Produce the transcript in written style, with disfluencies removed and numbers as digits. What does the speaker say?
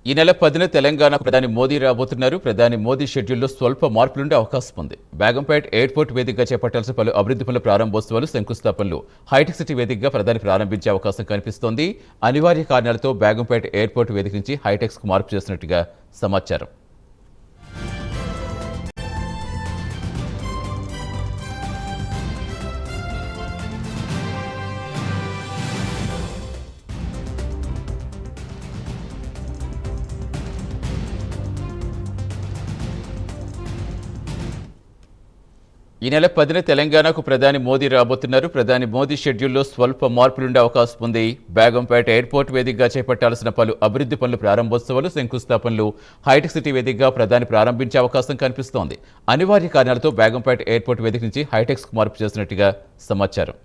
ఈ నెల 10న తెలంగాణ ప్రధాని మోదీ రాబోతున్నారు. ప్రధాని మోదీ షెడ్యూల్లో స్వల్ప మార్పులుండే అవకాశం ఉంది. బేగంపేట్ ఎయిర్పోర్ట్ వేదికగా చేపట్టాల్సిన పలు అభివృద్ధి పనుల ప్రారంభోత్సవాలు, శంకుస్థాపనలు హైటెక్ సిటీ వేదికగా ప్రధాని ప్రారంభించే అవకాశం కనిపిస్తోంది. అనివార్య కారణాలతో బేగంపేట్ ఎయిర్పోర్ట్ వేదిక నుంచి హైటెక్స్కు మార్పు చేసినట్టుగా సమాచారం. ఈ నెల 10న తెలంగాణకు ప్రధాని మోదీ రాబోతున్నారు. ప్రధాని మోదీ షెడ్యూల్లో స్వల్ప మార్పులుండే అవకాశం ఉంది. బేగంపేట ఎయిర్పోర్ట్ వేదికగా చేపట్టాల్సిన పలు అభివృద్ధి పనులు ప్రారంభోత్సవాలు, శంకుస్థాపనలు హైటెక్ సిటీ వేదికగా ప్రధాని ప్రారంభించే అవకాశం కనిపిస్తోంది. అనివార్య కారణాలతో బేగంపేట ఎయిర్పోర్ట్ వేదిక నుంచి హైటెక్స్కు మార్పు చేసినట్టుగా సమాచారం.